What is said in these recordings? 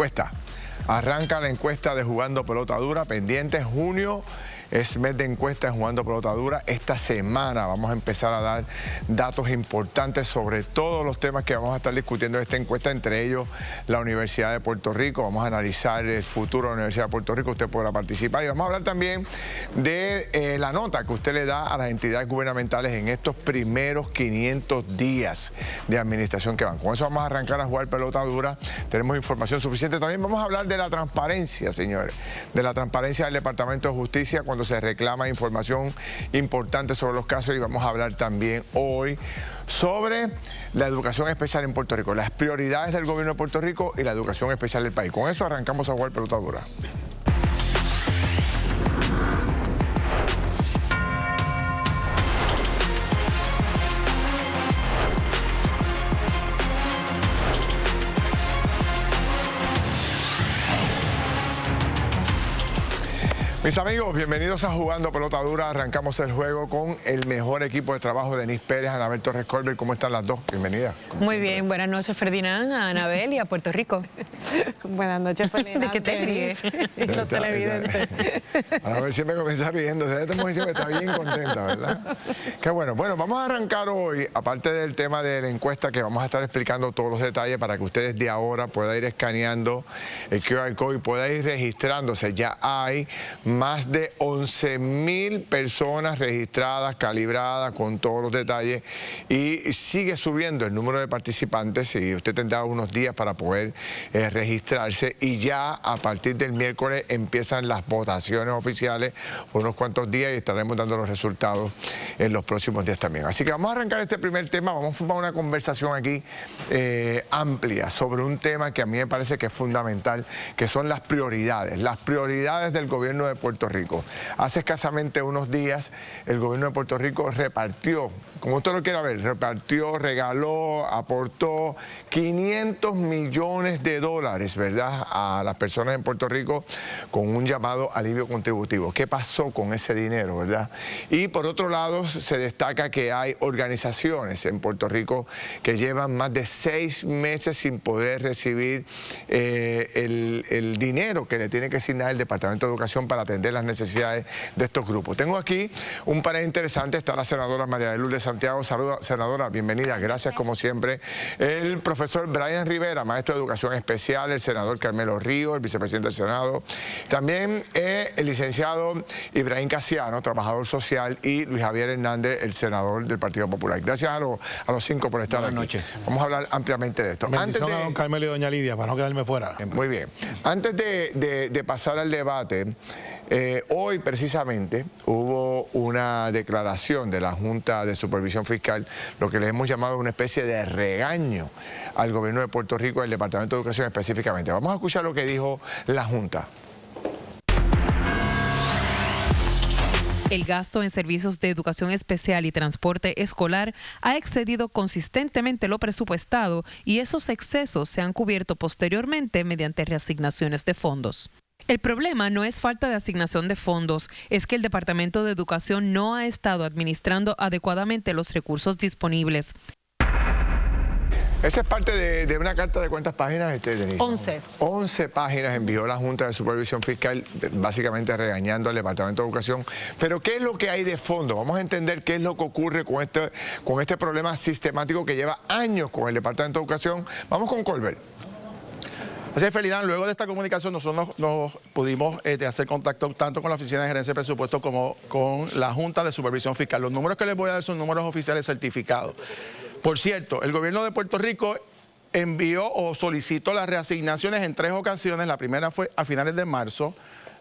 Encuesta. Arranca la encuesta de Jugando Pelota Dura, pendiente. Junio es mes de encuesta de Jugando Pelota Dura. Esta semana vamos a empezar a dar datos importantes sobre todos los temas que vamos a estar discutiendo en esta encuesta, entre ellos la Universidad de Puerto Rico. Vamos a analizar el futuro de la Universidad de Puerto Rico, usted podrá participar. Y vamos a hablar también de la nota que usted le da a las entidades gubernamentales en estos primeros 500 días de administración que van. Con eso vamos a arrancar a jugar pelota dura. Tenemos información suficiente. También vamos a hablar de la transparencia, señores, de la transparencia del Departamento de Justicia cuando se reclama información importante sobre los casos, y vamos a hablar también hoy sobre la educación especial en Puerto Rico, las prioridades del gobierno de Puerto Rico y la educación especial del país. Con eso arrancamos a jugar pelota dura. Mis amigos, bienvenidos a Jugando Pelota Dura. Arrancamos el juego con el mejor equipo de trabajo de Denise Pérez, Anabel Torres Colbert. ¿Cómo están las dos? Bienvenidas. Muy bien, buenas noches, Ferdinand, a Anabel y a Puerto Rico. Buenas noches, Ferdinand. ¿De qué te ríes? Los televidentes. Anabel siempre comienza riendo. Esta mujer siempre está bien contenta, ¿verdad? Qué bueno. Bueno, vamos a arrancar hoy, aparte del tema de la encuesta, que vamos a estar explicando todos los detalles para que ustedes de ahora puedan ir escaneando el QR Code y puedan ir registrándose. Ya hay más de 11,000 personas registradas, calibradas, con todos los detalles, y sigue subiendo el número de participantes, y usted tendrá unos días para poder registrarse, y ya a partir del miércoles empiezan las votaciones oficiales por unos cuantos días y estaremos dando los resultados en los próximos días también. Así que vamos a arrancar este primer tema. Vamos a formar una conversación aquí amplia sobre un tema que a mí me parece que es fundamental, que son las prioridades del gobierno de Puerto Rico. Hace escasamente unos días el gobierno de Puerto Rico repartió, como usted lo quiera ver, repartió, regaló, aportó 500 millones de dólares, ¿verdad?, a las personas en Puerto Rico con un llamado alivio contributivo. ¿Qué pasó con ese dinero, verdad? Y por otro lado se destaca que hay organizaciones en Puerto Rico que llevan más de 6 meses sin poder recibir el dinero que le tiene que asignar el Departamento de Educación para atender las necesidades de estos grupos. Tengo aquí un panel interesante. Está la senadora María de Lourdes Santiago. Saluda, senadora, bienvenida. Gracias, como siempre. El profesor Brian Rivera, maestro de Educación Especial, el senador Carmelo Ríos, el vicepresidente del Senado. También el licenciado Ibrahim Casiano, trabajador social, y Luis Javier Hernández, el senador del Partido Popular. Gracias a los 5 por estar aquí. Buenas noches. Vamos a hablar ampliamente de esto. Bendición a don Carmelo y doña Lidia, para no quedarme fuera. Muy bien. Antes de pasar al debate, hoy precisamente hubo una declaración de la Junta de Supervisión Fiscal, lo que le hemos llamado una especie de regaño al gobierno de Puerto Rico y al Departamento de Educación específicamente. Vamos a escuchar lo que dijo la Junta. El gasto en servicios de educación especial y transporte escolar ha excedido consistentemente lo presupuestado, y esos excesos se han cubierto posteriormente mediante reasignaciones de fondos. El problema no es falta de asignación de fondos, es que el Departamento de Educación no ha estado administrando adecuadamente los recursos disponibles. Esa es parte de una carta de ¿cuántas páginas, Denise? 11. 11 páginas envió la Junta de Supervisión Fiscal, básicamente regañando al Departamento de Educación. Pero ¿qué es lo que hay de fondo? Vamos a entender qué es lo que ocurre con este problema sistemático que lleva años con el Departamento de Educación. Vamos con Colbert. Así es, Ferdinand, luego de esta comunicación nosotros nos pudimos hacer contacto tanto con la Oficina de Gerencia de Presupuesto como con la Junta de Supervisión Fiscal. Los números que les voy a dar son números oficiales certificados. Por cierto, el gobierno de Puerto Rico envió o solicitó las reasignaciones en 3 ocasiones. La primera fue a finales de marzo,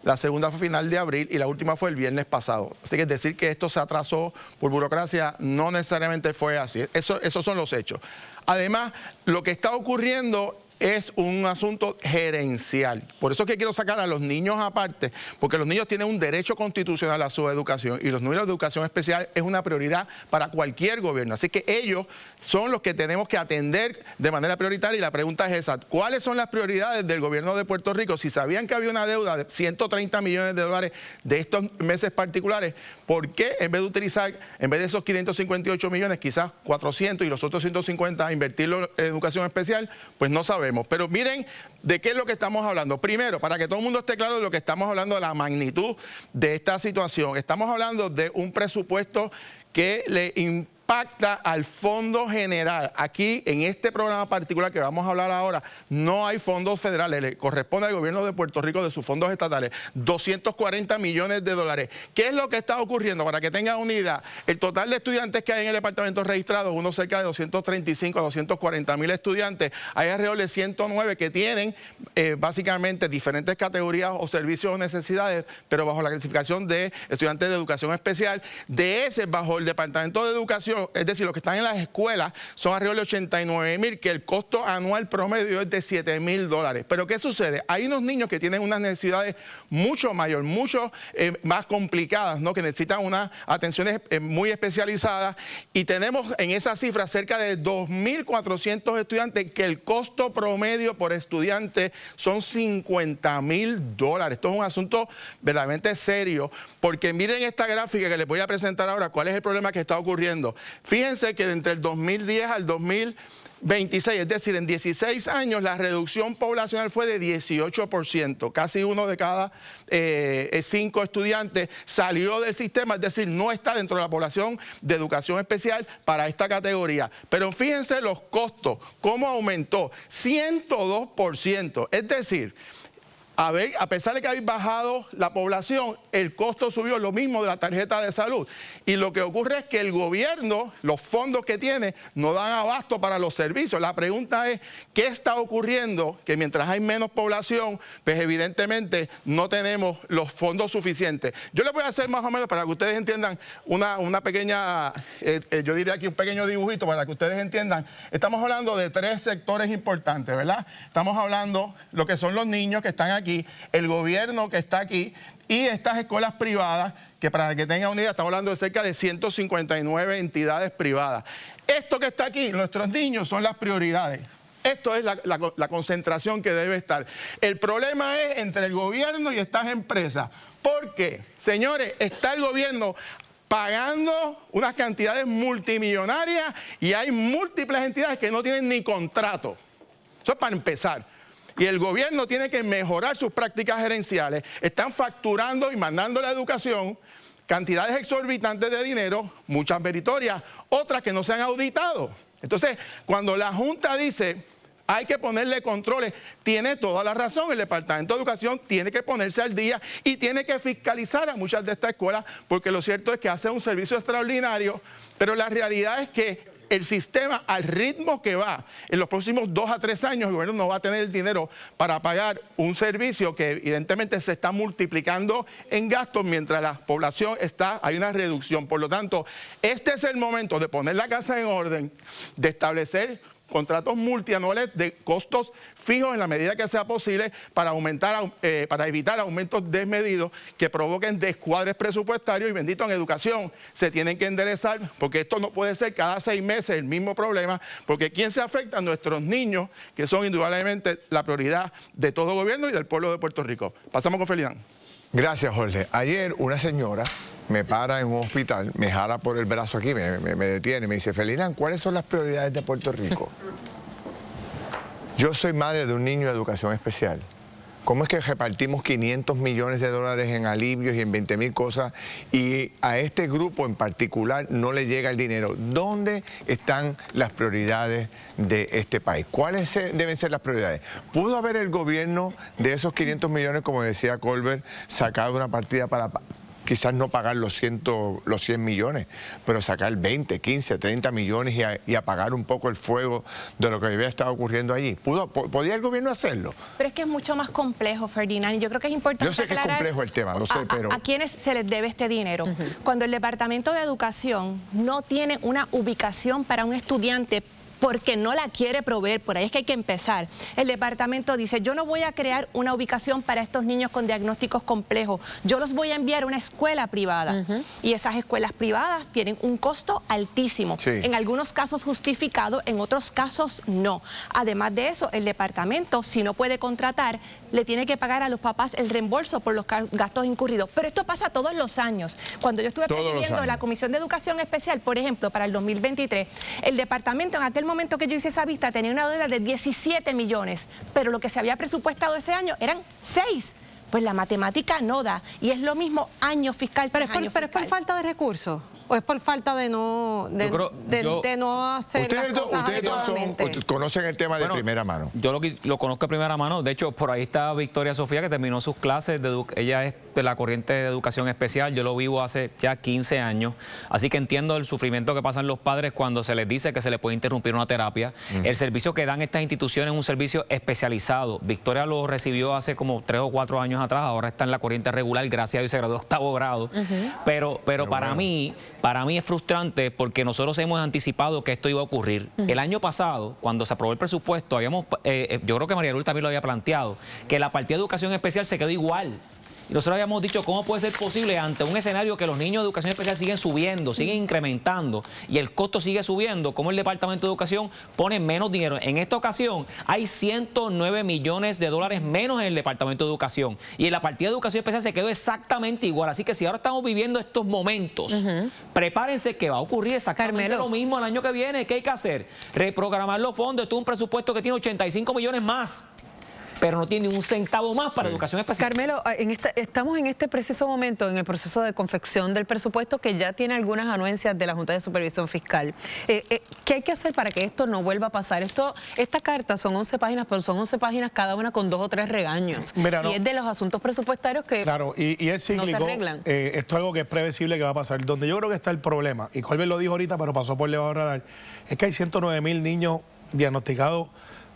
la segunda fue a final de abril y la última fue el viernes pasado. Así que decir que esto se atrasó por burocracia no necesariamente fue así. Esos son los hechos. Además, lo que está ocurriendo es un asunto gerencial. Por eso es que quiero sacar a los niños aparte, porque los niños tienen un derecho constitucional a su educación, y los niños de educación especial es una prioridad para cualquier gobierno. Así que ellos son los que tenemos que atender de manera prioritaria, y la pregunta es esa: ¿cuáles son las prioridades del gobierno de Puerto Rico? Si sabían que había una deuda de 130 millones de dólares de estos meses particulares, ¿por qué en vez de utilizar, en vez de esos 558 millones, quizás 400 y los otros 150 invertirlo en educación especial? Pues no sabemos. sabemos. Pero miren de qué es lo que estamos hablando. Primero, para que todo el mundo esté claro de lo que estamos hablando, de la magnitud de esta situación. Estamos hablando de un presupuesto que le impacta al fondo general. Aquí, en este programa particular que vamos a hablar ahora, no hay fondos federales, le corresponde al gobierno de Puerto Rico de sus fondos estatales, 240 millones de dólares. ¿Qué es lo que está ocurriendo? Para que tengan una idea, el total de estudiantes que hay en el departamento registrados, uno cerca de 235 a 240 mil estudiantes, hay alrededor de 109 que tienen básicamente diferentes categorías o servicios o necesidades, pero bajo la clasificación de estudiantes de educación especial. De ese, bajo el departamento de educación, es decir, los que están en las escuelas son alrededor de 89 mil, que el costo anual promedio es de 7 mil dólares. Pero ¿qué sucede? Hay unos niños que tienen unas necesidades mucho mayor, mucho más complicadas, ¿no? Que necesitan unas atenciones muy especializadas, y tenemos en esa cifra cerca de 2.400 estudiantes que el costo promedio por estudiante son 50 mil dólares. Esto es un asunto verdaderamente serio, porque miren esta gráfica que les voy a presentar ahora, cuál es el problema que está ocurriendo. Fíjense que entre el 2010 al 2026, es decir, en 16 años, la reducción poblacional fue de 18%. Casi uno de cada 5 estudiantes salió del sistema, es decir, no está dentro de la población de educación especial para esta categoría. Pero fíjense los costos, cómo aumentó, 102%. Es decir, a pesar de que habéis bajado la población, el costo subió, lo mismo de la tarjeta de salud. Y lo que ocurre es que el gobierno, los fondos que tiene, no dan abasto para los servicios. La pregunta es, ¿qué está ocurriendo? Que mientras hay menos población, pues evidentemente no tenemos los fondos suficientes. Yo les voy a hacer más o menos, para que ustedes entiendan, una pequeña, yo diría aquí un pequeño dibujito para que ustedes entiendan. Estamos hablando de 3 sectores importantes, ¿verdad? Estamos hablando de lo que son los niños que están aquí, el gobierno que está aquí y estas escuelas privadas, que para que tengan una idea, estamos hablando de cerca de 159 entidades privadas. Esto que está aquí, nuestros niños, son las prioridades. Esto es la concentración que debe estar. El problema es entre el gobierno y estas empresas. ¿Por qué? Señores, está el gobierno pagando unas cantidades multimillonarias y hay múltiples entidades que no tienen ni contrato. Eso es para empezar. Y el gobierno tiene que mejorar sus prácticas gerenciales. Están facturando y mandando a la educación cantidades exorbitantes de dinero, muchas meritorias, otras que no se han auditado. Entonces, cuando la Junta dice hay que ponerle controles, tiene toda la razón. El Departamento de Educación tiene que ponerse al día y tiene que fiscalizar a muchas de estas escuelas, porque lo cierto es que hacen un servicio extraordinario, pero la realidad es que el sistema, al ritmo que va, en los próximos 2 a 3 años, el gobierno no va a tener el dinero para pagar un servicio que evidentemente se está multiplicando en gastos mientras la población hay una reducción. Por lo tanto, este es el momento de poner la casa en orden, de establecer contratos multianuales de costos fijos en la medida que sea posible para evitar aumentos desmedidos que provoquen descuadres presupuestarios, y bendito, en educación se tienen que enderezar, porque esto no puede ser cada 6 meses el mismo problema, porque ¿quién se afecta? Nuestros niños, que son indudablemente la prioridad de todo gobierno y del pueblo de Puerto Rico. Pasamos con Felidán. Gracias, Jorge. Ayer una señora me para en un hospital, me jala por el brazo aquí, me detiene, me dice: Felidán, ¿cuáles son las prioridades de Puerto Rico? Yo soy madre de un niño de educación especial. ¿Cómo es que repartimos 500 millones de dólares en alivios y en 20.000 cosas y a este grupo en particular no le llega el dinero? ¿Dónde están las prioridades de este país? ¿Cuáles deben ser las prioridades? ¿Pudo haber el gobierno de esos 500 millones, como decía Colbert, sacado una partida para quizás no pagar los 100 millones, pero sacar 20, 15, 30 millones y apagar un poco el fuego de lo que había estado ocurriendo allí? ¿Podía el gobierno hacerlo? Pero es que es mucho más complejo, Ferdinand, y yo creo que es importante Yo sé que es complejo el tema, lo sé, pero ¿a quiénes se les debe este dinero? Cuando el Departamento de Educación no tiene una ubicación para un estudiante porque no la quiere proveer, por ahí es que hay que empezar. El departamento dice: yo no voy a crear una ubicación para estos niños con diagnósticos complejos, yo los voy a enviar a una escuela privada. Y esas escuelas privadas tienen un costo altísimo, en algunos casos justificado, en otros casos no. Además de eso, el departamento, si no puede contratar, le tiene que pagar a los papás el reembolso por los gastos incurridos. Pero esto pasa todos los años. Cuando yo estuve presidiendo la Comisión de Educación Especial, por ejemplo, para el 2023, el departamento en aquel momento que yo hice esa vista tenía una deuda de 17 millones, pero lo que se había presupuestado ese año eran 6. Pues la matemática no da, y es lo mismo año fiscal tras año fiscal. ¿Pero es por falta de recursos? ¿O es por falta de no hacer las cosas adecuadamente? Ustedes conocen el tema de primera mano. Yo lo conozco de primera mano. De hecho, por ahí está Victoria Sofía, que terminó sus clases. Ella es de la corriente de educación especial. Yo lo vivo hace ya 15 años. Así que entiendo el sufrimiento que pasan los padres cuando se les dice que se les puede interrumpir una terapia. El servicio que dan estas instituciones es un servicio especializado. Victoria lo recibió hace como 3 o 4 años atrás. Ahora está en la corriente regular. Gracias a Dios se graduó de 8º grado. Pero para mí es frustrante porque nosotros hemos anticipado que esto iba a ocurrir. El año pasado, cuando se aprobó el presupuesto, yo creo que María Luz también lo había planteado, que la partida de educación especial se quedó igual. Y nosotros habíamos dicho cómo puede ser posible ante un escenario que los niños de educación especial siguen subiendo, siguen incrementando y el costo sigue subiendo, como el Departamento de Educación pone menos dinero. En esta ocasión hay 109 millones de dólares menos en el Departamento de Educación y en la partida de educación especial se quedó exactamente igual. Así que si ahora estamos viviendo estos momentos, prepárense que va a ocurrir exactamente lo mismo el año que viene. ¿Qué hay que hacer? Reprogramar los fondos. Esto es un presupuesto que tiene 85 millones más, pero no tiene ni un centavo más para educación especial. Carmelo, estamos en este preciso momento en el proceso de confección del presupuesto que ya tiene algunas anuencias de la Junta de Supervisión Fiscal. ¿Qué hay que hacer para que esto no vuelva a pasar? Esta carta son 11 páginas, pero son 11 páginas cada una con 2 o 3 regaños. Mira, y es de los asuntos presupuestarios que claro, y es cíclico. No se arreglan. Esto es algo que es previsible que va a pasar. Donde yo creo que está el problema, y Colbert lo dijo ahorita, pero pasó por debajo del radar, es que hay 109,000 niños diagnosticados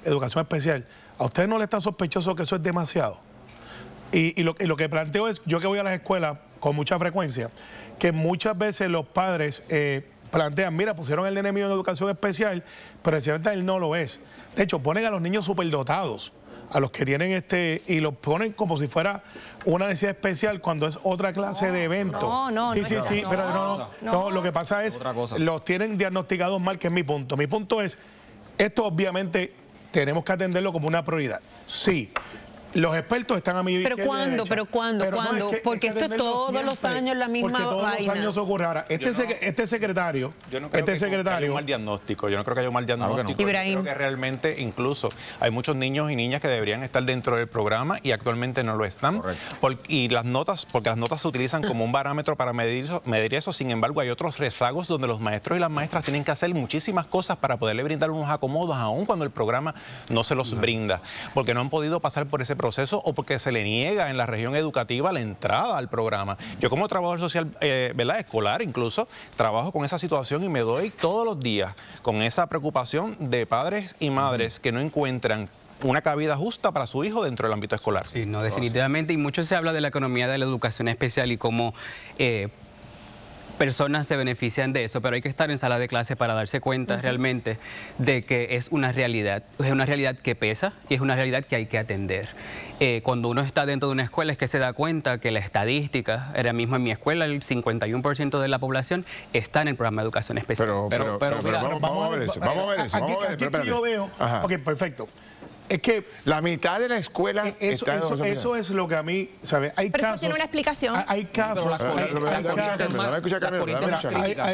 de educación especial. ¿A usted no le está sospechoso que eso es demasiado? Y lo que planteo es, yo que voy a las escuelas con mucha frecuencia, que muchas veces los padres plantean, mira, pusieron el nene mío en educación especial, pero precisamente él no lo es. De hecho, ponen a los niños superdotados, a los que tienen y los ponen como si fuera una necesidad especial cuando es otra clase de evento. No, lo que pasa es, los tienen diagnosticados mal, que es mi punto. Mi punto es, esto obviamente tenemos que atenderlo como una prioridad. Sí, los expertos están a mi izquierda. ¿Pero cuándo? ¿Cuándo? Porque esto es todos los años la misma vaina. Porque todos los años ocurre. Ahora, este secretario... Yo no creo que haya un mal diagnóstico. Yo no creo que haya un mal diagnóstico. Yo creo que realmente incluso hay muchos niños y niñas que deberían estar dentro del programa y actualmente no lo están. Porque las notas se utilizan como un parámetro para medir eso. Sin embargo, hay otros rezagos donde los maestros y las maestras tienen que hacer muchísimas cosas para poderle brindar unos acomodos, aun cuando el programa no se los brinda. Porque no han podido pasar por ese proceso o porque se le niega en la región educativa la entrada al programa. Yo como trabajador social, escolar incluso, trabajo con esa situación y me doy todos los días con esa preocupación de padres y madres que no encuentran una cabida justa para su hijo dentro del ámbito escolar. Sí, no, definitivamente, y mucho se habla de la economía de la educación especial y cómo personas se benefician de eso, pero hay que estar en sala de clase para darse cuenta realmente de que es una realidad que pesa y es una realidad que hay que atender. Cuando uno está dentro de una escuela es que se da cuenta que la estadística, ahora mismo en mi escuela el 51% de la población está en el programa de educación especial. Pero vamos a ver eso, Aquí yo veo, ok, perfecto. Es que la mitad de la escuela eso es lo que a mí, ¿sabes? Hay pero casos, eso tiene una explicación. Hay casos,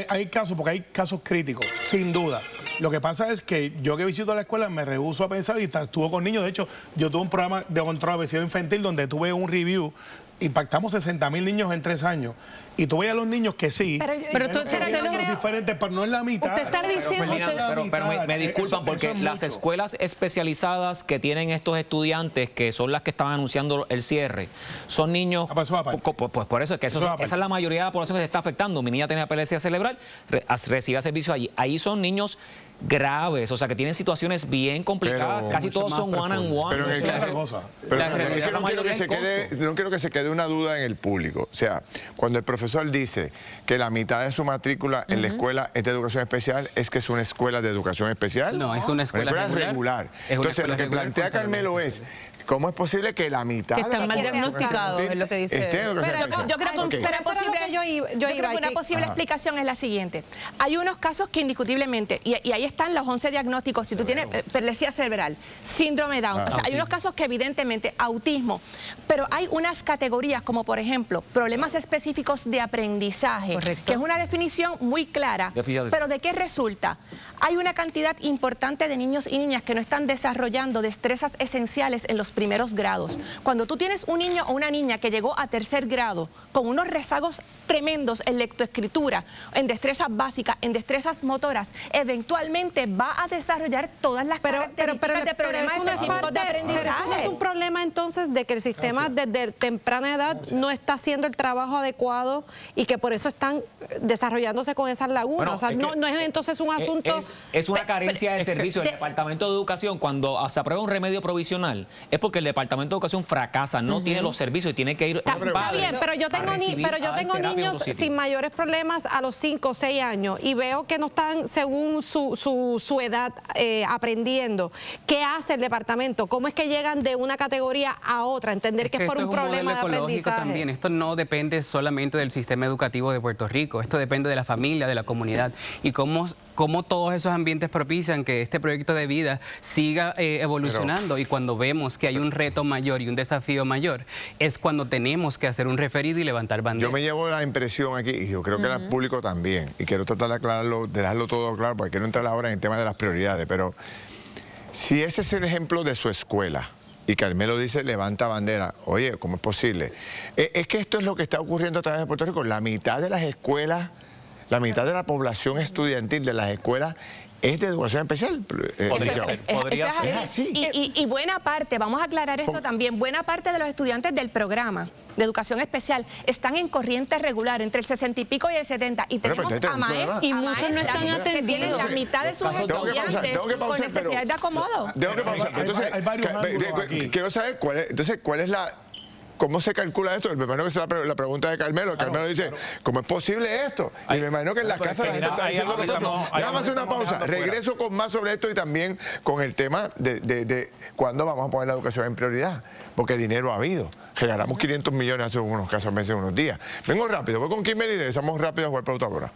hay casos, porque hay casos críticos, sin duda. Lo que pasa es que yo que visito la escuela me rehúso a pensar y estuvo con niños. De hecho, yo tuve un programa de control de obesidad infantil donde tuve un review. Impactamos 60,000 niños en 3 años. Y tú ves a los niños que sí, pero tú diferentes, pero no es la mitad. Usted está diciendo... Pero me disculpan porque las escuelas especializadas que tienen estos estudiantes, que son las que estaban anunciando el cierre, son niños... Pues por eso es que esa es la mayoría de la población que se está afectando. Mi niña tenía epilepsia cerebral, recibe servicio allí. Ahí son niños graves, o sea, que tienen situaciones bien complicadas, casi todos son one-on-one. No quiero que se quede una duda en el público. O sea, cuando el profesor dice que la mitad de su matrícula en la escuela es de educación especial, ¿es que es una escuela de educación especial? No, es una escuela regular. Entonces, lo que plantea Carmelo es, ¿cómo es posible que la mitad que están mal diagnosticados, es lo que dice? Yo creo que una posible explicación es la siguiente. Hay unos casos que indiscutiblemente, y ahí están los 11 diagnósticos, si tú tienes perlesía cerebral, síndrome de Down, o sea, hay unos casos que evidentemente, autismo, pero hay unas categorías como por ejemplo, problemas específicos de aprendizaje, que es una definición muy clara, pero ¿de qué resulta? Hay una cantidad importante de niños y niñas que no están desarrollando destrezas esenciales en los primeros grados. Cuando tú tienes un niño o una niña que llegó a tercer grado con unos rezagos tremendos en lectoescritura, en destrezas básicas, en destrezas motoras, eventualmente va a desarrollar todas las características de problemas específicos de aprendizaje. Pero eso no es un problema entonces de que el sistema desde temprana edad no está haciendo el trabajo adecuado y que por eso están desarrollándose con esas lagunas. Bueno, o sea, no es entonces un asunto... Es una carencia de servicio. El Departamento de Educación, cuando se aprueba un remedio provisional, es porque el Departamento de Educación fracasa, no tiene los servicios y tiene que ir... Está bien, pero yo tengo niños sin mayores problemas a los 5 o 6 años y veo que no están según su edad aprendiendo. ¿Qué hace el departamento? ¿Cómo es que llegan de una categoría a otra? Entender que es por un problema de aprendizaje. También. Esto no depende solamente del sistema educativo de Puerto Rico, esto depende de la familia, de la comunidad y cómo todos esos ambientes propician que este proyecto de vida siga evolucionando. Y cuando vemos que hay un reto mayor y un desafío mayor, es cuando tenemos que hacer un referido y levantar bandera. Yo me llevo la impresión aquí, y yo creo que el público también, y quiero tratar de aclararlo, de dejarlo todo claro, porque quiero entrar ahora en el tema de las prioridades, pero si ese es el ejemplo de su escuela, y Carmelo dice, levanta bandera. Oye, ¿cómo es posible? Es que esto es lo que está ocurriendo a través de Puerto Rico. La mitad de las escuelas, la mitad de la población estudiantil de las escuelas es de educación especial. Es así. Y buena parte, vamos a aclarar esto también, buena parte de los estudiantes del programa de educación especial están en corriente regular, entre el 60 y pico y el 70. Y tenemos a maestros y muchos no están atendidos. Que tienen la mitad de sus estudiantes con necesidad de acomodo. Tengo que pausar. Entonces, quiero saber cuál es la... ¿Cómo se calcula esto? Me imagino que es la pregunta de Carmelo. Carmelo dice, ¿cómo es posible esto? Y me imagino que en las casas la gente está diciendo que estamos... Déjame hacer una pausa. Regreso con más sobre esto y también con el tema de cuándo vamos a poner la educación en prioridad. Porque dinero ha habido. Regalamos 500 millones hace unos casos meses, unos días. Vengo rápido, voy con Kimberly y regresamos rápido a jugar pelota ahora.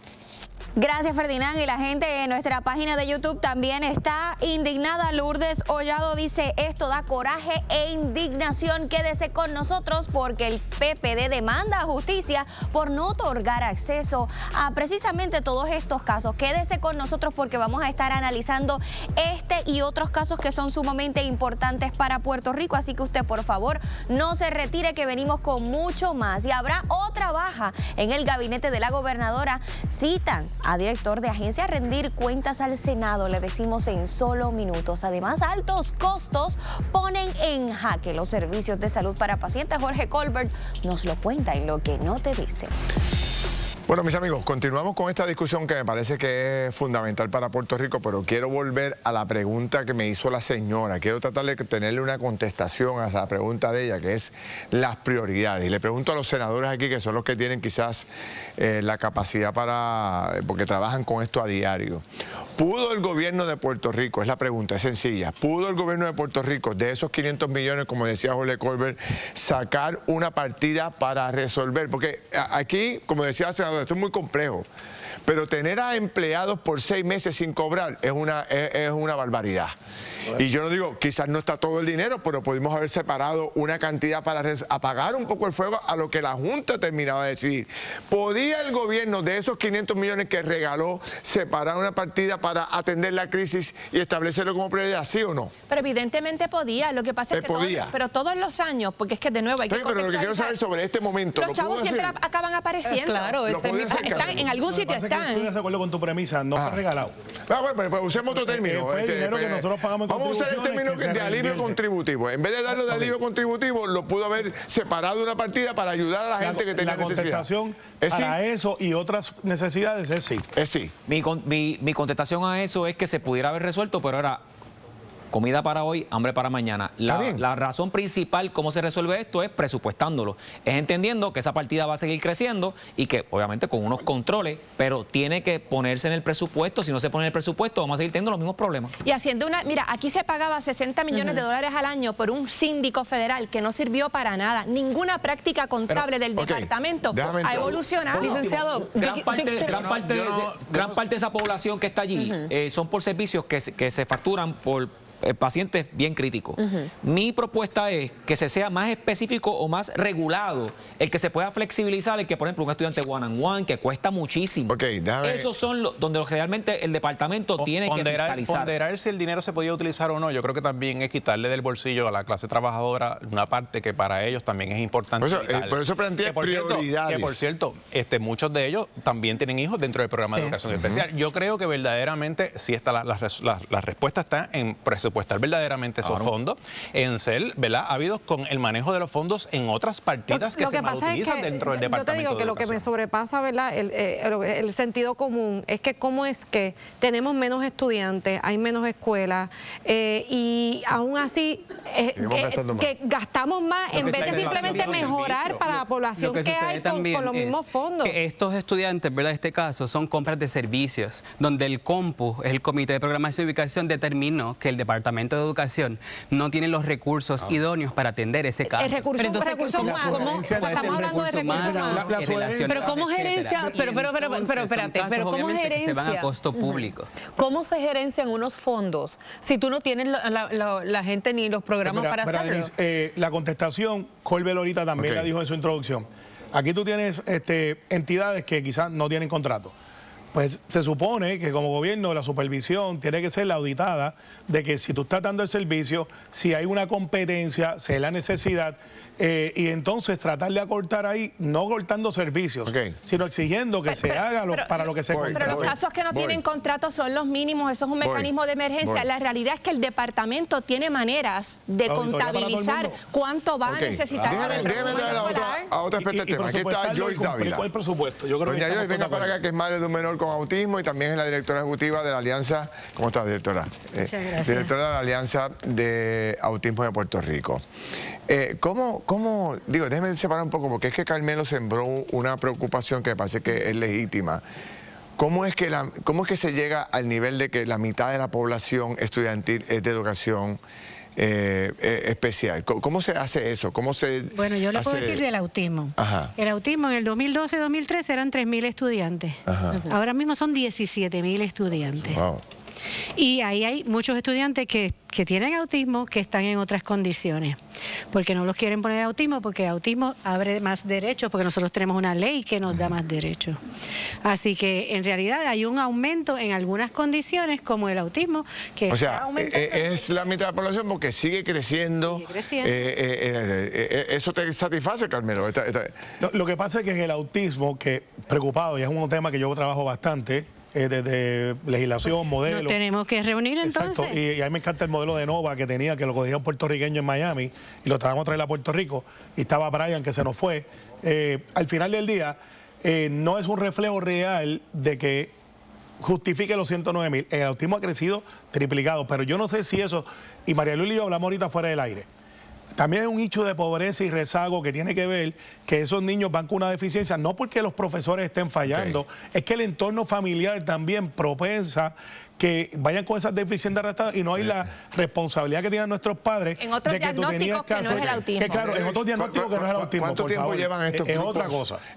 Gracias, Ferdinand. Y la gente en nuestra página de YouTube también está indignada. Lourdes Hollado dice, esto da coraje e indignación. Quédese con nosotros porque el PPD demanda a justicia por no otorgar acceso a precisamente todos estos casos. Quédese con nosotros porque vamos a estar analizando este y otros casos que son sumamente importantes para Puerto Rico. Así que usted, por favor, no se retire, que venimos con mucho más. Y habrá otra baja en el gabinete de la gobernadora. Citan a director de agencia a rendir cuentas al Senado, le decimos en solo minutos. Además, altos costos ponen en jaque los servicios de salud para pacientes. Jorge Colbert nos lo cuenta en Lo que no te dicen. Bueno, mis amigos, continuamos con esta discusión que me parece que es fundamental para Puerto Rico, pero quiero volver a la pregunta que me hizo la señora. Quiero tratar de tenerle una contestación a la pregunta de ella, que es las prioridades. Y le pregunto a los senadores aquí, que son los que tienen quizás la capacidad porque trabajan con esto a diario. ¿Pudo el gobierno de Puerto Rico, es la pregunta, es sencilla, ¿pudo el gobierno de Puerto Rico, de esos 500 millones, como decía Jorge Colbert, sacar una partida para resolver? Porque aquí, como decía el senador, esto es muy complejo, pero tener a empleados por 6 meses sin cobrar es una barbaridad. Y yo no digo, quizás no está todo el dinero, pero pudimos haber separado una cantidad para apagar un poco el fuego a lo que la Junta terminaba de decidir. ¿Podía el gobierno de esos 500 millones que regaló separar una partida para atender la crisis y establecerlo como prioridad, sí o no? Pero evidentemente podía. Lo que pasa es que pero todos los años, porque es que de nuevo hay que pero lo que quiero saber sobre este momento. Los chavos siempre acaban apareciendo. Claro, en algún sitio están. Estoy de acuerdo con tu premisa, no se ha regalado. Bueno, pues usemos otro término. Fue dinero que nosotros pagamos en vamos a usar el término de alivio contributivo. En vez de darlo de alivio contributivo, lo pudo haber separado una partida para ayudar a la gente que tenía necesidad. La contestación para eso y otras necesidades es sí. Es sí. Mi contestación a eso es que se pudiera haber resuelto, pero ahora comida para hoy, hambre para mañana. La razón principal cómo se resuelve esto es presupuestándolo. Es entendiendo que esa partida va a seguir creciendo y que obviamente con unos controles, pero tiene que ponerse en el presupuesto. Si no se pone en el presupuesto, vamos a seguir teniendo los mismos problemas. Y haciendo mira, aquí se pagaba 60 millones de dólares al año por un síndico federal que no sirvió para nada. Ninguna práctica contable del departamento ha evolucionado. Licenciado, gran parte de esa población que está allí son por servicios que se facturan por pacientes bien críticos. Mi propuesta es que se sea más específico o más regulado, el que se pueda flexibilizar, el que por ejemplo un estudiante one-on-one que cuesta muchísimo. Esos son donde realmente el departamento tiene que fiscalizar. Ponderar si el dinero se podía utilizar o no, yo creo que también es quitarle del bolsillo a la clase trabajadora una parte que para ellos también es importante. Por eso plantea prioridades. Que por cierto, muchos de ellos también tienen hijos dentro del programa de educación especial. Yo creo que verdaderamente sí está la respuesta está en presupuestar verdaderamente esos fondos, en ser, ¿verdad? Habidos con el manejo de los fondos en otras partidas que se utilizan dentro del departamento. Yo te digo que lo que me sobrepasa, ¿verdad? El sentido común es que cómo es que tenemos menos estudiantes, hay menos escuelas y aún así que gastamos más en vez de simplemente mejorar para la población que hay con los mismos fondos. Que estos estudiantes, ¿verdad? En este caso son compras de servicios, donde el COMPU, el Comité de Programación y Ubicación, determinó que el Departamento de Educación no tiene los recursos idóneos para atender ese caso. Recursos humanos, estamos hablando de recursos humanos. Pero como gerencia, pero espérate, pero como gerencia. Se van a costo público. ¿Cómo se gerencian unos fondos si tú no tienes la gente ni los programas para hacerlo? Denise, la contestación, Colbert ahorita también la dijo en su introducción. Aquí tú tienes entidades que quizás no tienen contrato. Pues se supone que como gobierno la supervisión tiene que ser la auditada de que si tú estás dando el servicio, si hay una competencia, si hay la necesidad, y entonces tratar de acortar ahí, no cortando servicios, sino exigiendo que se haga para lo que se contrata. Pero los casos que no tienen contrato son los mínimos, eso es un mecanismo de emergencia. La realidad es que el departamento tiene maneras de contabilizar cuánto va a necesitar. Déjame dar a otra experta tema. Aquí está Joyce Dávila. El presupuesto. Yo creo Doña Joyce, venga para acá, que es madre de un menor con autismo y también es la directora ejecutiva de la Alianza. ¿Cómo estás, directora? Muchas gracias. Directora de la Alianza de Autismo de Puerto Rico. Digo, déjeme separar un poco, porque es que Carmelo sembró una preocupación que me parece que es legítima. ¿Cómo es que se llega al nivel de que la mitad de la población estudiantil es de educación especial? ¿Cómo se hace eso? Bueno, yo le puedo decir del autismo. El autismo en el 2012-2013 eran 3.000 estudiantes. Ahora mismo son 17.000 estudiantes. Wow. Y ahí hay muchos estudiantes que tienen autismo que están en otras condiciones, porque no los quieren poner autismo, porque autismo abre más derechos, porque nosotros tenemos una ley que nos da más derechos. Así que en realidad hay un aumento en algunas condiciones como el autismo, que está aumentando. Es la mitad de la población porque sigue creciendo. ¿Eso te satisface, Carmelo? Lo que pasa es que en el autismo, que preocupado, y es un tema que yo trabajo bastante, desde legislación, modelo. Nos tenemos que reunir entonces. Exacto, y a mí me encanta el modelo de Nova que tenía, que lo cogía un puertorriqueño en Miami y lo tratamos a traer a Puerto Rico, y estaba Brian, que se nos fue. Al final del día, no es un reflejo real de que justifique los 109.000. El autismo ha crecido triplicado, pero yo no sé si eso, y María Luis y yo hablamos ahorita fuera del aire, también es un hecho de pobreza y rezago que tiene que ver que esos niños van con una deficiencia, no porque los profesores estén fallando, es que el entorno familiar también propensa que vayan con esas deficiencias arrastradas y no hay la responsabilidad que tienen nuestros padres en otros diagnósticos que no es el autismo. Claro, en otros diagnósticos que no es el autismo. ¿Cuánto tiempo llevan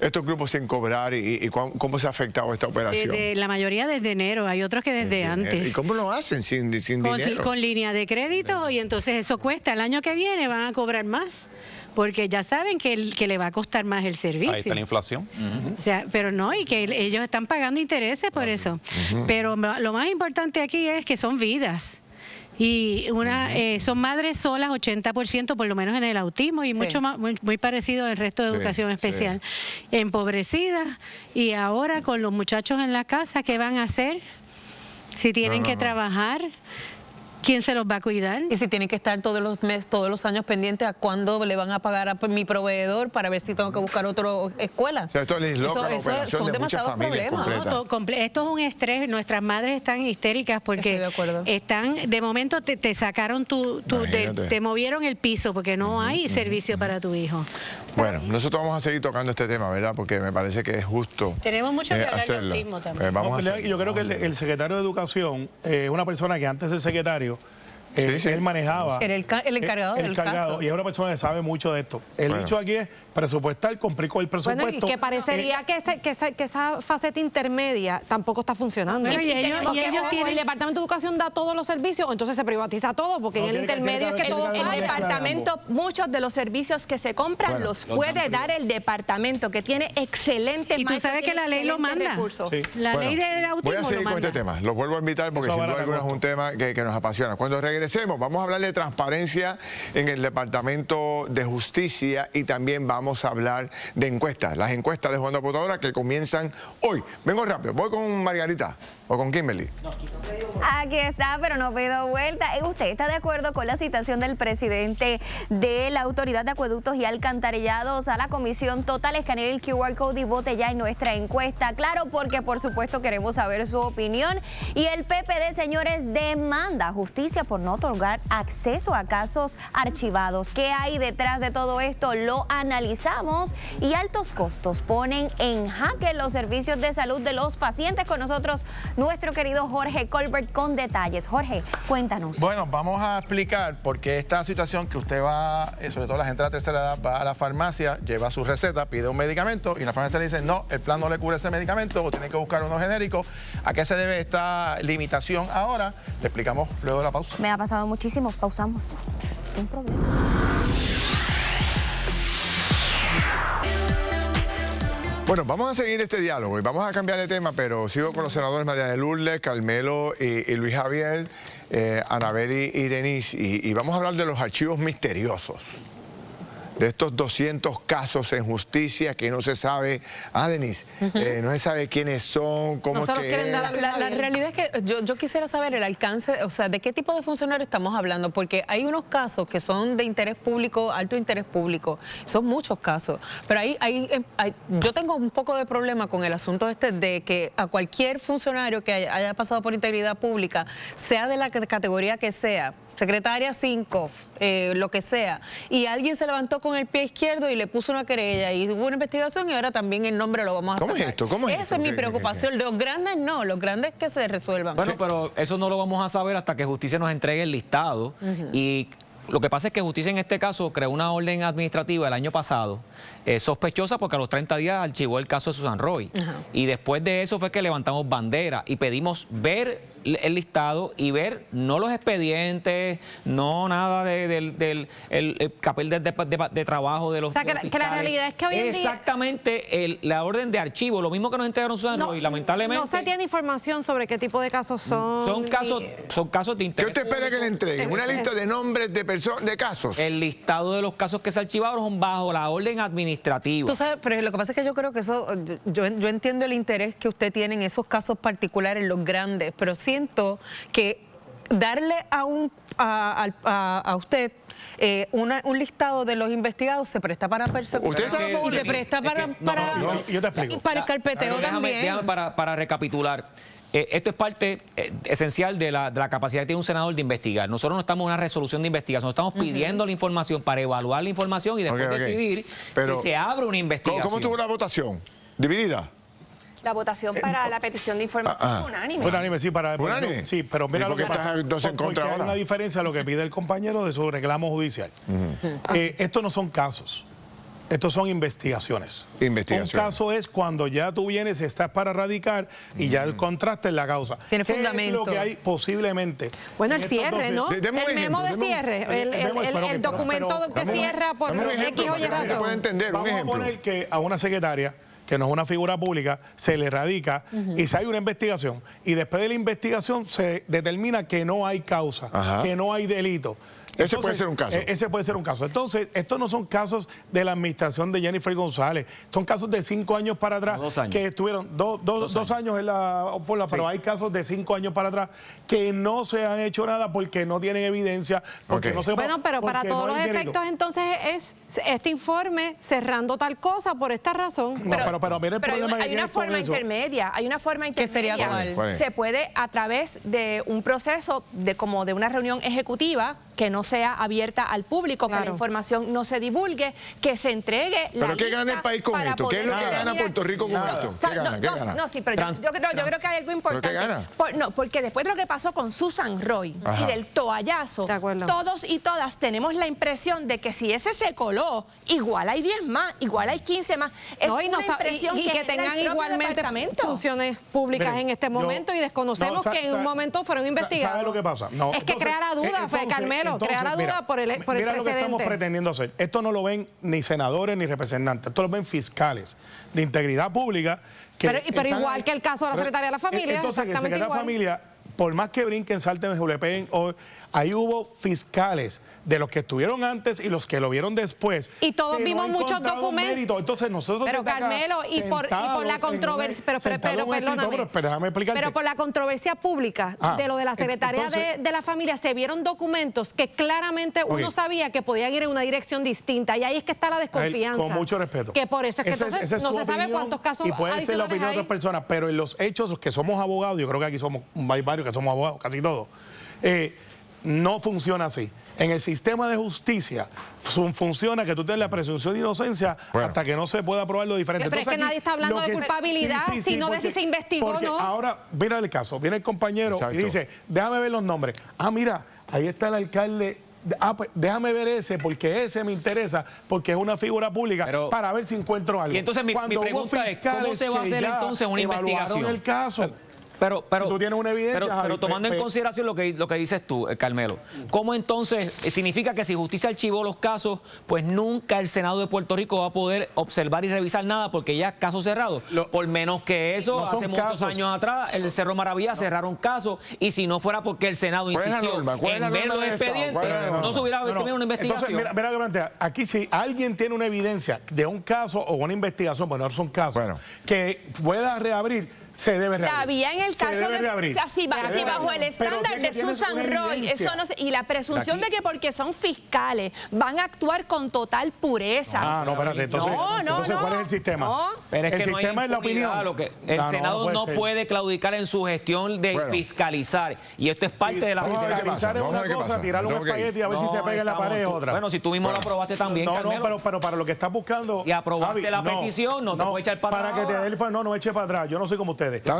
estos grupos sin cobrar y cómo se ha afectado esta operación? La mayoría desde enero, hay otros que desde antes. ¿Y cómo lo hacen sin dinero? Con línea de crédito, y entonces eso cuesta. El año que viene van a cobrar más, porque ya saben que le va a costar más el servicio. Ahí está la inflación. O sea, pero no, y que ellos están pagando intereses por eso. Pero lo más importante aquí es que son vidas. Y son madres solas, 80% por lo menos en el autismo, y mucho más, muy parecido al resto de educación especial. Empobrecidas, y ahora con los muchachos en la casa, ¿qué van a hacer? Si tienen que trabajar. ¿Quién se los va a cuidar? Y si tienen que estar todos los meses, todos los años pendientes a cuándo le van a pagar a mi proveedor para ver si tengo que buscar otra escuela. O sea, esto les loca la operación de muchas familias completas. Esto es un estrés. Nuestras madres están histéricas porque de momento te sacaron te movieron el piso porque no hay servicio para tu hijo. Bueno, nosotros vamos a seguir tocando este tema, ¿verdad? Porque me parece que es justo. Tenemos mucho que hablar de autismo también. Yo creo que el secretario de Educación es una persona que antes de secretario él manejaba. Era el encargado del caso. Y es una persona que sabe mucho de esto. El dicho aquí es presupuestar, cumplir con el presupuesto. Bueno, y que parecería que esa faceta intermedia tampoco está funcionando. Pero el Departamento de Educación da todos los servicios, o entonces se privatiza todo, porque en el intermedio es que todo el departamento, muchos de los servicios que se compran los puede dar el departamento, que tiene excelente. Y tú sabes que la ley lo manda. La ley del autismo. Voy a seguir con este tema. Los vuelvo a invitar porque sin duda alguna es un tema que nos apasiona. Cuando regresemos, vamos a hablar de transparencia en el Departamento de Justicia y también vamos a hablar de encuestas, las encuestas de Juan de Potadora que comienzan hoy. Vengo rápido, voy con Margarita o con Kimberly. Aquí está, pero no pido vuelta. ¿Usted está de acuerdo con la citación del presidente de la Autoridad de Acueductos y Alcantarillados a la Comisión Total? Escanee el QR Code y vote ya en nuestra encuesta. Claro, porque por supuesto queremos saber su opinión. Y el PPD, señores, demanda justicia por no otorgar acceso a casos archivados. ¿Qué hay detrás de todo esto? Lo analizamos. Y altos costos ponen en jaque los servicios de salud de los pacientes. Con nosotros nuestro querido Jorge Colbert con detalles. Jorge, cuéntanos. Bueno, vamos a explicar por qué esta situación que usted va, sobre todo la gente de la tercera edad, va a la farmacia, lleva su receta, pide un medicamento y la farmacia le dice, no, el plan no le cubre ese medicamento o tiene que buscar uno genérico. ¿A qué se debe esta limitación ahora? Le explicamos luego de la pausa. Me ha pasado muchísimo. Pausamos. Un problema. Bueno, vamos a seguir este diálogo y vamos a cambiar de tema, pero sigo con los senadores María de Lourdes, Carmelo y Luis Javier, Anabel y Denise, y vamos a hablar de los archivos misteriosos. De estos 200 casos en justicia que no se sabe, Denise, no se sabe quiénes son, cómo es que... La realidad es que yo quisiera saber el alcance, o sea, de qué tipo de funcionario estamos hablando, porque hay unos casos que son de interés público, alto interés público, son muchos casos, pero yo tengo un poco de problema con el asunto este de que a cualquier funcionario que haya pasado por integridad pública, sea de la categoría que sea, secretaria 5, lo que sea, y alguien se levantó con el pie izquierdo y le puso una querella y hubo una investigación y ahora también el nombre lo vamos a sacar. ¿Cómo es esto? ¿Cómo es Esa es mi preocupación. Los grandes no, los grandes que se resuelvan. Bueno, pero eso no lo vamos a saber hasta que Justicia nos entregue el listado y... Lo que pasa es que Justicia en este caso creó una orden administrativa el año pasado, sospechosa porque a los 30 días archivó el caso de Susan Roy. Y después de eso fue que levantamos bandera y pedimos ver el listado y ver no los expedientes, no nada del papel de trabajo de los fiscales. Que la realidad es que hoy en día... Exactamente la orden de archivo, lo mismo que nos entregaron Susan Roy, lamentablemente... No se tiene información sobre qué tipo de casos son. Son casos de interés. ¿Qué usted espera que le entreguen? ¿Una lista de nombres de casos? El listado de los casos que se archivaron bajo la orden administrativa. Tú sabes, pero lo que pasa es que yo creo que eso, yo entiendo el interés que usted tiene en esos casos particulares, los grandes, pero siento que darle a usted un listado de los investigados se presta para persecución. ¿Usted está a favor? Y se presta yo te explico. para el carpeteo también. Déjame para recapitular. Esto es parte esencial de la capacidad que tiene un senador de investigar. Nosotros no estamos en una resolución de investigación, estamos pidiendo la información para evaluar la información y después decidir si se abre una investigación. ¿Cómo tuvo la votación? ¿Dividida? La votación para la petición de información unánime. Unánime, sí, ¿Unánime? Sí, pero mira lo que pasa. Porque hay una diferencia a lo que pide el compañero de su reclamo judicial. Estos no son casos. Estos son investigaciones. Un caso es cuando ya tú vienes, estás para radicar y ya el contraste en la causa. Tiene fundamento. ¿Qué es lo que hay posiblemente? Bueno, el cierre, ¿no? El memo de cierre, el documento que cierra por X o Y razón. Se puede entender, un ejemplo. Vamos a poner que a una secretaria, que no es una figura pública, se le radica y se hay una investigación. Y después de la investigación se determina que no hay causa, que no hay delito. Ese puede ser un caso. Ese puede ser un caso. Entonces, estos no son casos de la administración de Jennifer González. Son casos de 5 años para atrás. 2 años. Que estuvieron dos años en la fórmula, pero hay casos de 5 años para atrás que no se han hecho nada porque no tienen evidencia. Porque no se bueno, pero para todos los efectos, entonces es este informe cerrando tal cosa por esta razón. Pero mira el problema hay una forma intermedia. Hay una forma intermedia. ¿Qué sería cuál? Se puede a través de un proceso como de una reunión ejecutiva que no sea abierta al público, que la información no se divulgue, que se entregue la ¿Pero qué gana el país con esto? ¿Qué es lo que gana Puerto Rico con esto? ¿Qué gana? No, sí, pero yo creo que hay algo importante. ¿Pero qué gana? No, porque después de lo que pasó con Susan Roy y del toallazo, todos y todas tenemos la impresión de que si ese se coló, igual hay 10 más, igual hay 15 más. Es una impresión y que tengan igualmente funciones públicas en este momento y desconocemos que en un momento fueron investigados. ¿Sabe lo que pasa? No, es que crea la duda, Carmelo, crea la duda por el precedente. Mira lo que estamos pretendiendo hacer. Esto no lo ven ni senadores ni representantes, esto lo ven fiscales de integridad pública. Pero igual que el caso de la Secretaría de la Familia, entonces, exactamente igual. La Familia, por más que brinquen, salten, julepeen, ahí hubo fiscales de los que estuvieron antes y los que lo vieron después. Y todos vimos muchos documentos. Entonces nosotros pero Carmelo, y por la controversia, perdóname, pero por la controversia pública de lo de la Secretaría de la Familia, se vieron documentos que claramente uno sabía que podían ir en una dirección distinta, y ahí es que está la desconfianza. Con mucho respeto. Que por eso es que entonces no se sabe cuántos casos y puede ser la opinión de otras personas, pero en los hechos, los que somos abogados, yo creo que aquí hay varios que somos abogados, casi todos, no funciona así. En el sistema de justicia funciona que tú tienes la presunción de inocencia hasta que no se pueda probar lo diferente. Pero entonces, es que nadie está hablando de culpabilidad, sino de si se investigó o no. Ahora, mira el caso, viene el compañero y dice, déjame ver los nombres. Ah, mira, ahí está el alcalde. Pues déjame ver ese, porque ese me interesa, porque es una figura pública, para ver si encuentro algo. Y entonces mi pregunta es, ¿cómo se va a hacer entonces una investigación? El caso. Pero si tú tienes una evidencia, pero tomando en consideración lo que dices tú, Carmelo, ¿cómo entonces significa que si justicia archivó los casos, pues nunca el Senado de Puerto Rico va a poder observar y revisar nada porque ya caso cerrado? Por menos que eso, hace muchos años atrás, el Cerro Maravilla cerraron casos, y si no fuera porque el Senado insistió en ver los expedientes, no se hubiera tenido una investigación. Entonces, mira que plantea, aquí si alguien tiene una evidencia de un caso o una investigación, bueno, no son casos, que pueda reabrir, se debe reabrir. Todavía en el caso de bajo el estándar de Susan Roy, eso no y la presunción de que porque son fiscales van a actuar con total pureza. Ah, no, espérate, entonces ¿cuál es el sistema? No. Pero es que el sistema es la opinión. El Senado no puede claudicar en su gestión de fiscalizar, y esto es parte de la fiscalizar es una cosa, tirar un espagueti a ver si se pega en la pared es otra. Bueno, si tú mismo lo aprobaste también, No, pero para lo que estás buscando, si aprobaste la petición, no te puedes echar para atrás. Para que te dé el no eche para atrás, yo no soy como ustedes. Está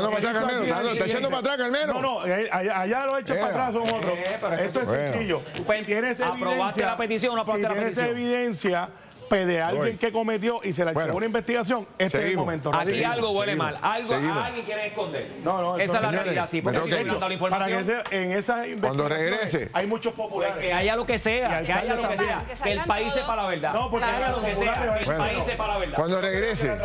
echando para atrás, Carmelo. No, allá lo echas para atrás, son otros. Esto es sencillo. Si tienes ¿aprobaste la petición o no aprobaste la petición? Si tienes evidencia de alguien que cometió y se le archivó una investigación, este es el momento. Aquí algo huele mal. Alguien quiere esconder. Esa es la realidad, sí. Porque si no la información. En esa investigación, cuando regrese, hay muchos populares. Que haya lo que sea, que el país sepa la verdad. No, porque haya lo que sea, que el país sepa la verdad. Cuando regrese.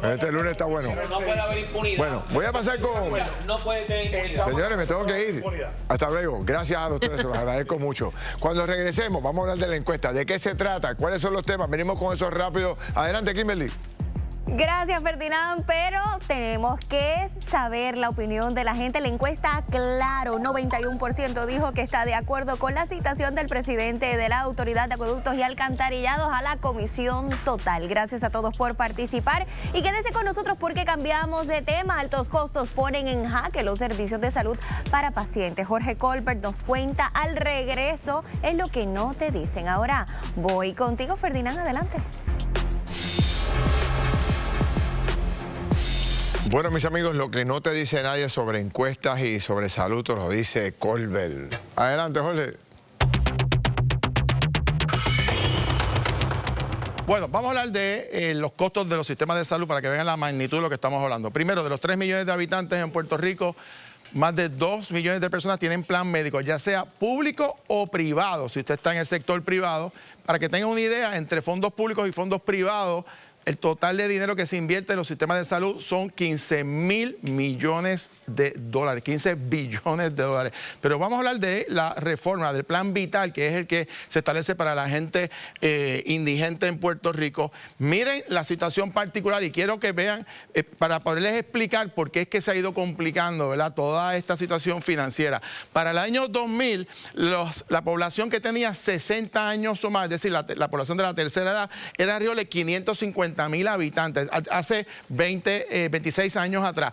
Este lunes está bueno. No puede haber impunidad. Bueno, voy a pasar con... No puede tener impunidad. Señores, me tengo que ir. Hasta luego. Gracias a los tres, se los agradezco mucho. Cuando regresemos, vamos a hablar de la encuesta. ¿De qué se trata? ¿Cuáles son los temas? Venimos con eso rápido. Adelante, Kimberly. Gracias, Ferdinand, pero tenemos que saber la opinión de la gente. La encuesta, claro, 91% dijo que está de acuerdo con la citación del presidente de la Autoridad de Acueductos y Alcantarillados a la comisión total. Gracias a todos por participar y quédese con nosotros porque cambiamos de tema. Altos costos ponen en jaque los servicios de salud para pacientes. Jorge Colbert nos cuenta al regreso en lo que no te dicen. Ahora voy contigo, Ferdinand, adelante. Bueno, mis amigos, lo que no te dice nadie sobre encuestas y sobre salud, te lo dice Colbert. Adelante, Jorge. Bueno, vamos a hablar de los costos de los sistemas de salud para que vean la magnitud de lo que estamos hablando. Primero, de los 3 millones de habitantes en Puerto Rico, más de 2 millones de personas tienen plan médico, ya sea público o privado. Si usted está en el sector privado, para que tengan una idea, entre fondos públicos y fondos privados, el total de dinero que se invierte en los sistemas de salud son 15.000 millones de dólares, 15 billones de dólares. Pero vamos a hablar de la reforma del Plan Vital, que es el que se establece para la gente indigente en Puerto Rico. Miren la situación particular y quiero que vean, para poderles explicar por qué es que se ha ido complicando, ¿verdad?, toda esta situación financiera. Para el año 2000, la población que tenía 60 años o más, es decir, la población de la tercera edad, era alrededor de 550.000 habitantes, hace 26 años atrás.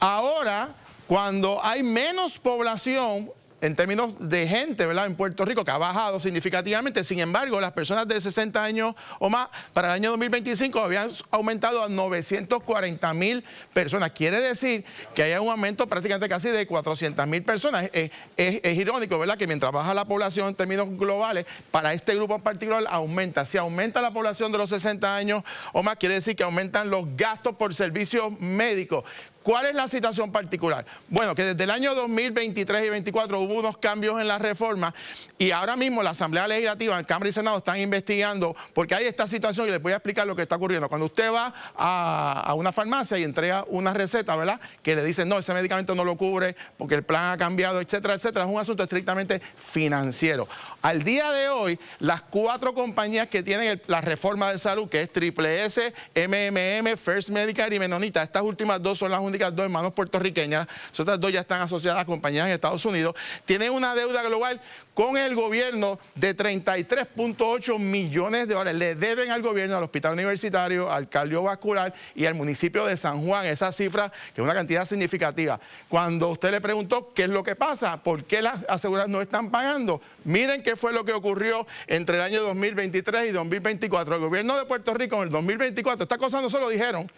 Ahora, cuando hay menos población, en términos de gente, ¿verdad?, en Puerto Rico, que ha bajado significativamente. Sin embargo, las personas de 60 años o más para el año 2025 habían aumentado a 940.000 personas. Quiere decir que hay un aumento prácticamente casi de 400.000 personas. Es irónico, ¿verdad?, que mientras baja la población en términos globales, para este grupo en particular aumenta. Si aumenta la población de los 60 años o más, quiere decir que aumentan los gastos por servicios médicos. ¿Cuál es la situación particular? Bueno, que desde el año 2023 y 2024 hubo unos cambios en la reforma y ahora mismo la Asamblea Legislativa, en Cámara y Senado están investigando porque hay esta situación y les voy a explicar lo que está ocurriendo. Cuando usted va a una farmacia y entrega una receta, ¿verdad?, que le dicen, no, ese medicamento no lo cubre porque el plan ha cambiado, etcétera, etcétera, es un asunto estrictamente financiero. Al día de hoy, las 4 compañías que tienen la reforma de salud, que es Triple S, MMM, First Medicare y Menonita, estas últimas 2 son las únicas 2 hermanos puertorriqueñas, las otras 2 ya están asociadas a compañías en Estados Unidos, tienen una deuda global con el gobierno de 33.8 millones de dólares. Le deben al gobierno, al hospital universitario, al cardiovascular y al municipio de San Juan. Esa cifra, que es una cantidad significativa. Cuando usted le preguntó qué es lo que pasa, por qué las aseguradoras no están pagando, miren qué fue lo que ocurrió entre el año 2023 y 2024. El gobierno de Puerto Rico en el 2024, estas cosas no se lo dijeron,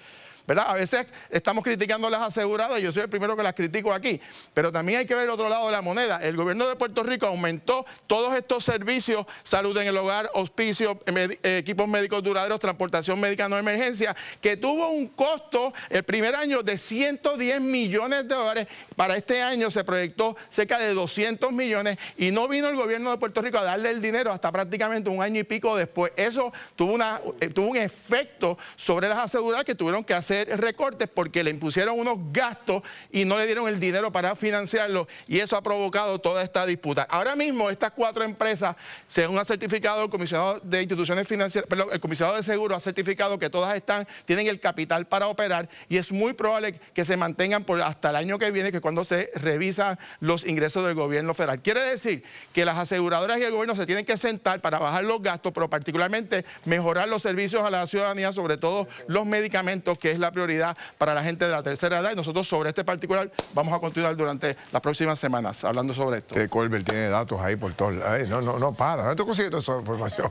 ¿verdad? A veces estamos criticando a las aseguradoras, yo soy el primero que las critico aquí, pero también hay que ver el otro lado de la moneda. El gobierno de Puerto Rico aumentó todos estos servicios, salud en el hogar, hospicio, equipos médicos duraderos, transportación médica no emergencia, que tuvo un costo el primer año de 110 millones de dólares. Para este año se proyectó cerca de 200 millones y no vino el gobierno de Puerto Rico a darle el dinero hasta prácticamente un año y pico después. Eso tuvo un efecto sobre las aseguradoras que tuvieron que hacer recortes porque le impusieron unos gastos y no le dieron el dinero para financiarlo y eso ha provocado toda esta disputa. Ahora mismo estas 4 empresas, según ha certificado el comisionado de instituciones financieras, perdón, el comisionado de seguros ha certificado que todas tienen el capital para operar y es muy probable que se mantengan por hasta el año que viene, que es cuando se revisan los ingresos del gobierno federal. Quiere decir que las aseguradoras y el gobierno se tienen que sentar para bajar los gastos, pero particularmente mejorar los servicios a la ciudadanía, sobre todo los medicamentos, que es la prioridad para la gente de la tercera edad, y nosotros sobre este particular vamos a continuar durante las próximas semanas hablando sobre esto. Colbert tiene datos ahí por todos lados. No para. ¿Dónde tú consigues toda esa información?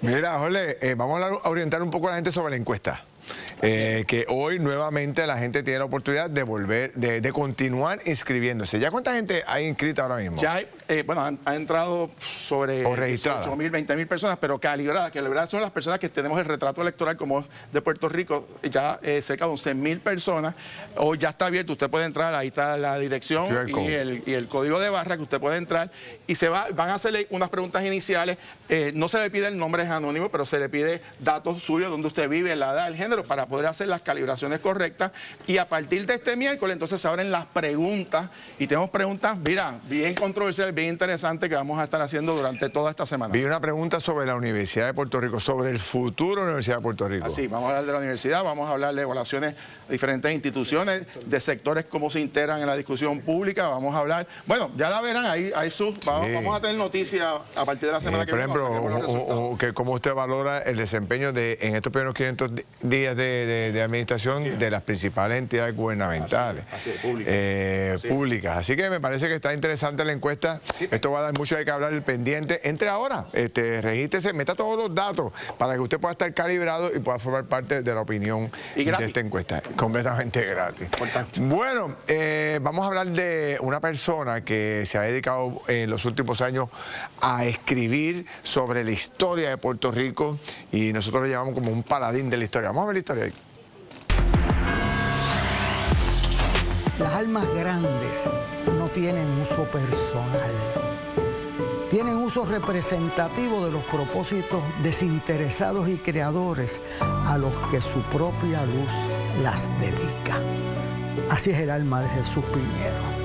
Mira, Jorge, vamos a orientar un poco a la gente sobre la encuesta. Que hoy nuevamente la gente tiene la oportunidad de volver, de continuar inscribiéndose. ¿Ya cuánta gente hay inscrita ahora mismo? Ya hay, bueno, han entrado sobre 8.000, 20.000 personas, pero calibradas, que la verdad son las personas que tenemos el retrato electoral como de Puerto Rico, ya cerca de 11.000 personas. Hoy ya está abierto, usted puede entrar, ahí está la dirección y el código de barra que usted puede entrar y van a hacerle unas preguntas iniciales. No se le pide el nombre, es anónimo, pero se le pide datos suyos, donde usted vive, la edad, el género, para poder hacer las calibraciones correctas. Y a partir de este miércoles entonces se abren las preguntas y tenemos preguntas, mira, bien controversiales, bien interesantes, que vamos a estar haciendo durante toda esta semana. Vi una pregunta sobre la Universidad de Puerto Rico, sobre el futuro de la Universidad de Puerto Rico. Así, vamos a hablar de la universidad, vamos a hablar de evaluaciones de diferentes instituciones, de sectores, cómo se integran en la discusión pública, vamos a hablar, bueno, ya la verán, vamos a tener noticias a partir de la semana que viene. Por ejemplo, ¿cómo usted valora el desempeño en estos primeros 500 días de administración de las principales entidades gubernamentales públicas? Así que me parece que está interesante la encuesta. Esto va a dar mucho de qué hablar, el pendiente. Entre ahora, regístrese, meta todos los datos para que usted pueda estar calibrado y pueda formar parte de la opinión de esta encuesta. Completamente gratis. Bueno, vamos a hablar de una persona que se ha dedicado en los últimos años a escribir sobre la historia de Puerto Rico y nosotros le llamamos como un paladín de la historia. Vamos a ver la historia ahí. Las almas grandes no tienen uso personal. tienen uso representativo de los propósitos desinteresados y creadores a los que su propia luz las dedica. Así es el alma de Jesús Piñero.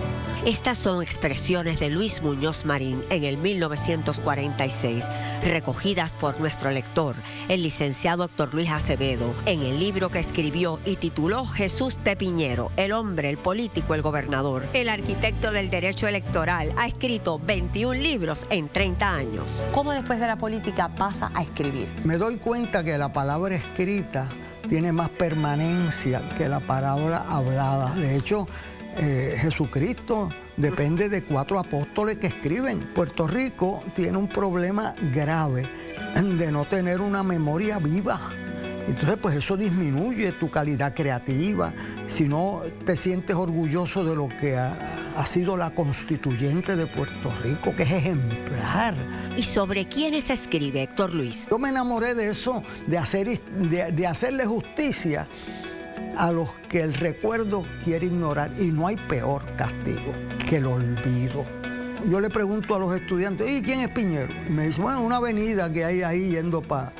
Estas son expresiones de Luis Muñoz Marín en el 1946, recogidas por nuestro lector, el licenciado Héctor Luis Acevedo, en el libro que escribió y tituló Jesús de Piñero, el hombre, el político, el gobernador. El arquitecto del derecho electoral ha escrito 21 libros en 30 años. ¿Cómo después de la política pasa a escribir? Me doy cuenta que la palabra escrita tiene más permanencia que la palabra hablada. De hecho, Jesucristo depende de 4 apóstoles que escriben. Puerto Rico tiene un problema grave de no tener una memoria viva. Entonces, pues eso disminuye tu calidad creativa. Si no te sientes orgulloso de lo que ha sido la constituyente de Puerto Rico, que es ejemplar. ¿Y sobre quiénes escribe Héctor Luis? Yo me enamoré de eso, de hacerle justicia a los que el recuerdo quiere ignorar, y no hay peor castigo que el olvido. Yo le pregunto a los estudiantes, ¿y quién es Piñero? Y me dicen, bueno, una avenida que hay ahí yendo para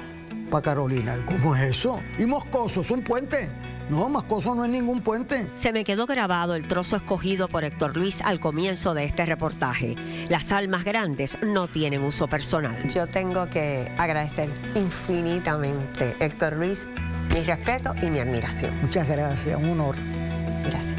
Carolina. ¿Cómo es eso? ¿Y Moscoso es un puente? No, Moscoso no es ningún puente. Se me quedó grabado el trozo escogido por Héctor Luis al comienzo de este reportaje. Las almas grandes no tienen uso personal. Yo tengo que agradecer infinitamente, Héctor Luis, mi respeto y mi admiración. Muchas gracias, un honor. Gracias.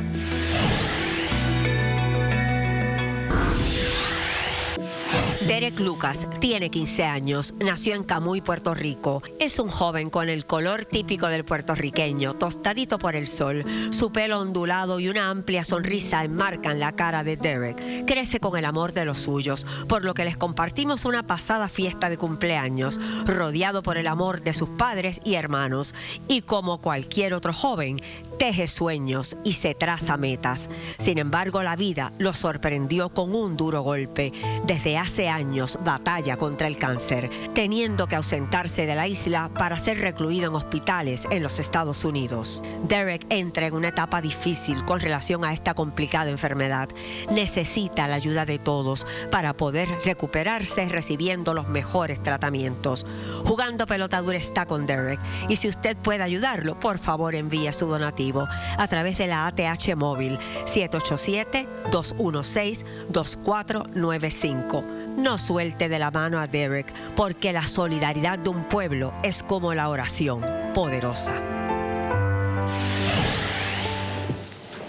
Derek Lucas tiene 15 años, nació en Camuy, Puerto Rico. Es un joven con el color típico del puertorriqueño, tostadito por el sol. Su pelo ondulado y una amplia sonrisa enmarcan la cara de Derek. Crece con el amor de los suyos, por lo que les compartimos una pasada fiesta de cumpleaños, rodeado por el amor de sus padres y hermanos. Y como cualquier otro joven, teje sueños y se traza metas. Sin embargo, la vida lo sorprendió con un duro golpe. Desde hace años batalla contra el cáncer, teniendo que ausentarse de la isla para ser recluido en hospitales en los Estados Unidos. Derek entra en una etapa difícil con relación a esta complicada enfermedad. Necesita la ayuda de todos para poder recuperarse recibiendo los mejores tratamientos. Jugando Pelota Dura está con Derek, y si usted puede ayudarlo, por favor envíe su donativo a través de la ATH móvil 787-216-2495. No suelte de la mano a Derek, porque la solidaridad de un pueblo es como la oración poderosa.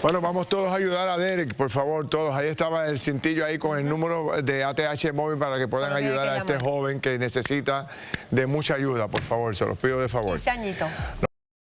Bueno, vamos todos a ayudar a Derek, por favor, todos. Ahí estaba el cintillo ahí con el número de ATH móvil para que puedan ayudar a este joven que necesita de mucha ayuda, por favor, se los pido de favor. 15 añitos.